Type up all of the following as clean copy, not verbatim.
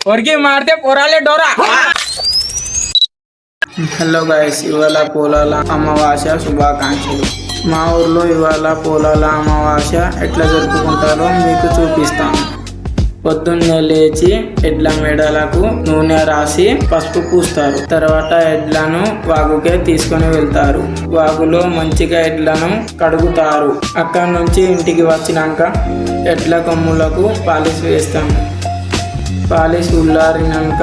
पोरगी मारते पोराले डोरा. హలో గైస్, ఇవాళ పోలాల అమావాస్య శుభాకాంక్షలు. మా ఊర్లో ఇవాళ పోలాల అమావాస్య ఎట్లా జరుపుకుంటారో మీకు చూపిస్తాను. పొద్దున్నే లేచి ఎడ్ల మెడలకు నూనె రాసి పసుపు పూస్తారు. తర్వాత ఎడ్లను వాగుకే తీసుకొని వెళ్తారు. వాగులో మంచిగా ఎడ్లను కడుగుతారు. అక్కడి నుంచి ఇంటికి వచ్చినాక ఎడ్ల కొమ్ములకు పాలిష్ వేస్తాము. పాలిష్ ఉల్లారినాక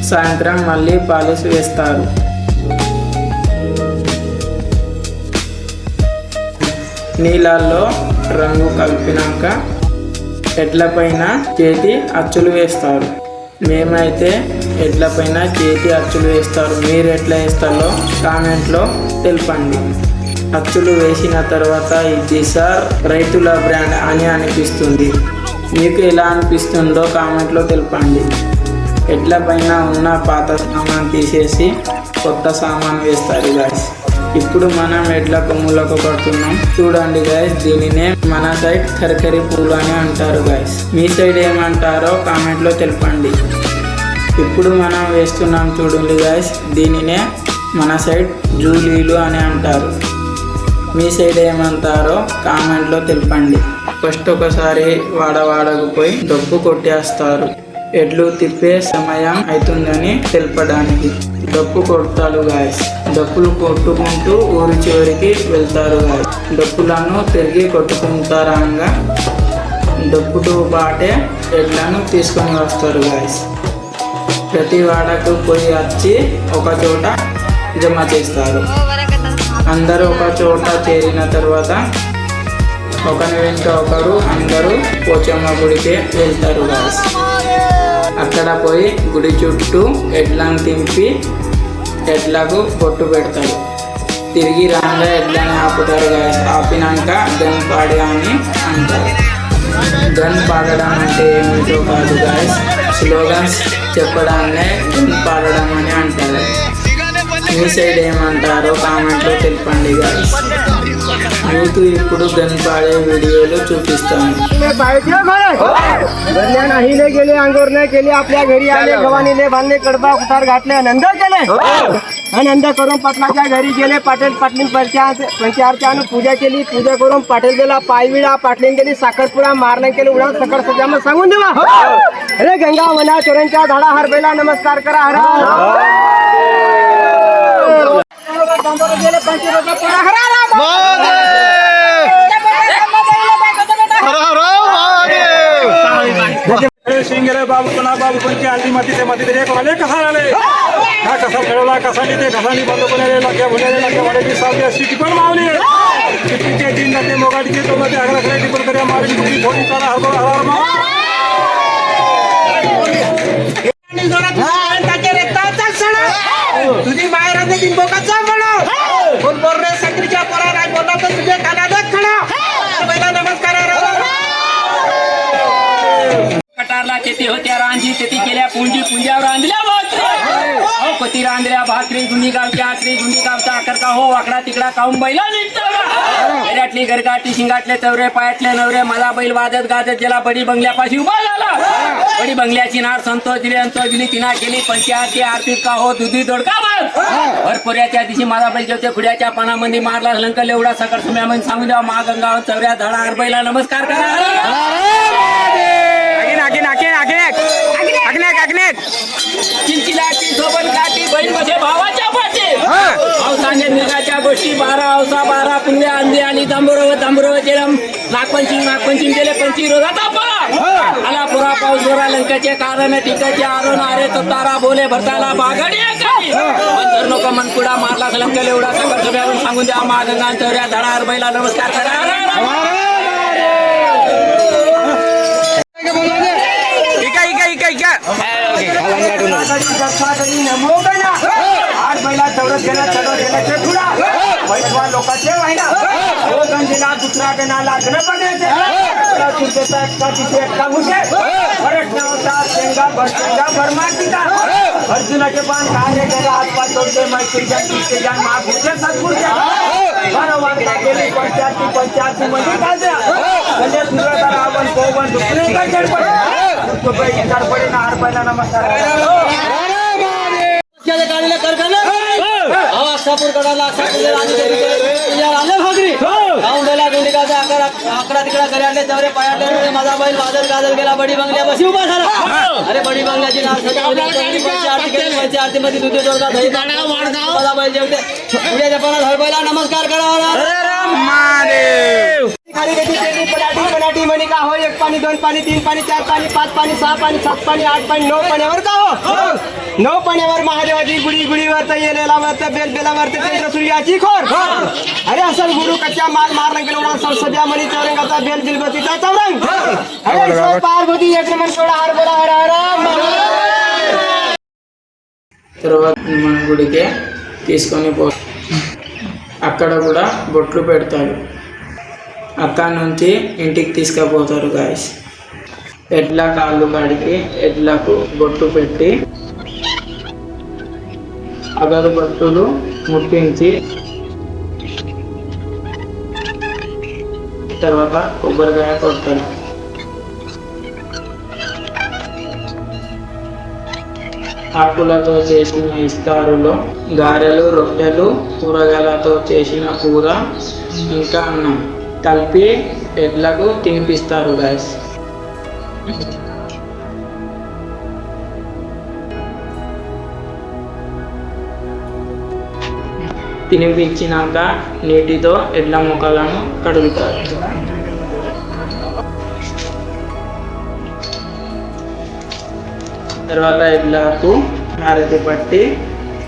సాయంత్రం మళ్ళీ పాలిష్ వేస్తారు. నీళ్ళల్లో రంగు కలిపినాక ఎడ్లపైన చేతి అచ్చులు వేస్తారు. మేమైతే ఎడ్లపైన చేతి అచ్చులు వేస్తారు. మీరు ఎట్లా వేస్తారో కామెంట్లో తెలపండి. అచ్చులు వేసిన తర్వాత ఇది సార్ రైతుల బ్రాండ్ అని అనిపిస్తుంది. మీకు ఎలా అనిపిస్తుందో కామెంట్లో తెలపండి. ఎడ్ల పైన ఉన్న పాత సామాన్ తీసేసి కొత్త సామాన్ వేస్తారు గాయస్. ఇప్పుడు మనం ఎడ్ల కొమ్ములకు కడుతున్నాం. చూడండి గాయస్, దీనినే మన సైడ్ కరికరి పూలు అని అంటారు గాయస్. మీ సైడ్ ఏమంటారో కామెంట్లో తెలపండి. ఇప్పుడు మనం వేస్తున్నాం చూడండి గాయస్, దీనినే మన సైడ్ జూలీలు అని అంటారు. మీ సైడ్ ఏమంటారో కామెంట్లో తెలపండి. ఫస్ట్ ఒకసారి వాడకు పోయి డబ్బు కొట్టేస్తారు. ఎడ్లు తిప్పే సమయం అవుతుందని తెలపడానికి డప్పు కొడతారు గాయస్. డప్పులు కొట్టుకుంటూ ఊరి చివరికి వెళ్తారు గాయస్. డప్పులను తిరిగి కొట్టుకుంటారంగా డప్పుతో పాటే ఎడ్లను తీసుకొని వస్తారు గాయస్. ప్రతి వాడకు పోయి వచ్చి ఒక చోట జమ చేస్తారు. అందరూ ఒక చోట చేరిన తర్వాత ఒకరి వెంట ఒకరు అందరూ పోచమ్మ గుడికి వెళ్తారు గాయస్. అక్కడ పోయి గుడి చుట్టూ ఎడ్లను తింపి ఎడ్లకు బొట్టు పెడతారు. తిరిగి రాగా ఎడ్లని ఆపుతారు గాయస్. ఆపినాక గన్ పాడి అని అంటారు. గన్ పాడడం అంటే ఏమిటో కాదు గాయస్, స్లోగన్స్ చెప్పడాన్నే గన్ పాడడం అని అంటారు. మీ సైడ్ ఏమంటారో కామెంట్లో తెలపండి గాయస్. మీకు ఇప్పుడు గన్ పాడే వీడియోలు చూపిస్తాను. नाहीले गेले, अंगोरणे केले, आपल्या घरी आले, गव्हाणीले बांधले, कडबा उतार घातले, आनंद केले. आनंद करून पाटलाच्या घरी गेले. पाटील पंचारच्या पूजा केली. पूजा करून पाटील गेला पायविळा. पाटलीन गेली साखरपुडा मारणे केले. उडा सकळ सजामत सांगून देवा. अरे गंगा वना चोरांच्या झाडा हरबेला नमस्कार करा. हरा शिंगरे बाबू कोणा बाबू कोणची आली माती ते कोणाले कसा आले हा कसा खेळला कसा ते कसानी बंद कोणाले लगे वाडे सावली अशी टिपण मावली कितीचे दिन जाते मोगाडीचे तो मध्ये आगरा खेळ टिपण करिया मारी तुझी थोडी तारा हरभर हरार मा तुझी मायराने बिंबोकाचा म्हणा बोल बोल रे सक्रीच्या पोरा नाही बोलला तर तुझे कानात खडा. पहिला नमस्कार कटारला तेथे होत्या रांजी तेथे केल्या पुंजावर रांधल्या भाकरी पती रांधल्या भाकरी गुंडी गावच्या आकरी गुंडी गावचा आकर का हो वाकडा तिकडा काऊन बैला निघतातली गरगाटी शिंगाटले चौरे पायातले नवरे मला बैल वाजत गाजत ज्याला बडी बंगल्यापाशी उभा झाला. बडी बंगल्याची नार संतोष दिली तिना केली पंचायती आरती का हो दुधी दोडका भरपुऱ्याच्या दिवशी माझा बैल जेवते खुड्याच्या पानामध्ये मारला लंकल एवढा सकट सुम्यामध्ये सांगून द्या मा गंगावर चौऱ्या धडा हर बैला नमस्कार करा. चिंचिलाची सोबत काठी बहीण म्हणजे भावाच्या पाठी पावसाने निघाच्या गोष्टी 12 औसा 12 पुण्या अंधी आणि दांबुरव जेरम नागपंचमी गेले पंची रोजात आला पुरा पाऊस जोरा लंकेचे कारण टिकाचे आरोन आरे तो तारा बोले भरताला बागडी धर नको मनकुडा मारला लंकेल एवढा सगळं सगळ्यावर सांगून द्या मा गंगा चौऱ्या धडा हर बैला नमस्कार करा. लोकांचे वाहिना गंजीला दुसरा गणा लागण बनायचे अर्जुनाचे पान काढले त्याला हातपात तोडले मैत्रीच्या तिथे जाण महापुरुषे सत्पुरुषे बरं वागला गेले पंचायती मध्ये काढल्या सूर्यदार आपण पवन आकडा तिकडा घरी आणले चौरे पायाटले माझा बैल वादळ गाजल गेला बडी बंगल्या बशी उभा झाला अरे बडी बंगल्याची नाव पैसे आरती मध्ये दुधी जोडला माझा बैल जेवते पुढे जपाला धडबायला नमस्कार करा खाली रेती पलाटी पलाटी म्हणे का हो 1 पाणी 2 पाणी 3 पाणी 4 पाणी 5 पाणी 6 पाणी 7 पाणी 8 पाणी 9 पाण्यावर का हो 9 पाण्यावर महादेवाची गुढी गुढीवर तर येलेला वर तर बेलबेलावर तर चंद्र सूर्याची खोर अरे असल गुरु कच्चा माल मार गेला सध्या मनी चौरंगाचा बेल दिलबतीचा चौरंग अरे पार्वती एक नंबर सोडा हर बरा हर తర్వాత మన గుడికి తీసుకొని పో అక్కడ కూడా బొట్లు పెడతారు అక్కడ నుంచి ఇంటికి తీసుకుపోతారు గాయస్ ఎడ్ల కాళ్ళు కాడికి ఎడ్లకు బొట్టు పెట్టి అగరబత్తులు ముట్టించి తర్వాత కొబ్బరికాయ కొడతారు ఆకులతో చేసిన ఇస్తారులో గారెలు రొట్టెలు కూరగాయలతో చేసిన కూర ఇంకా అన్నం కలిపి ఎడ్లకు తినిపిస్తారు గాయస్ తినిపించినాక నీటితో ఎడ్ల ముఖాలను కడుగుతారు తర్వాత ఎడ్లకు హారతి పట్టి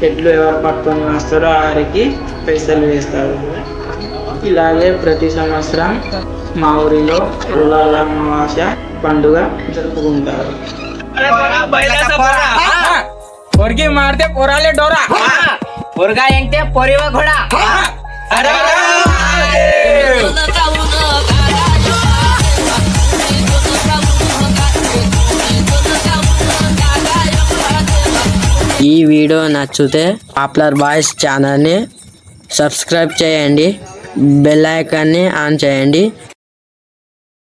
ఎడ్లు ఎవరు పట్టుకొని వస్తారో ఆరికి పైసలు వేస్తారు ఇలాగే ప్రతి సంవత్సరం మా ఊరిలో పొలాల అమావాస్య పండుగ జరుపుకుంటారు పొరికి మారితే పొరాలే డోరా పొరగా ఎంటే పొరివ కూడా ఈ వీడియో నచ్చితే పాపులర్ బాయ్స్ ఛానల్ని సబ్స్క్రైబ్ చేయండి, బెల్ ఐకాన్ని ఆన్ చేయండి.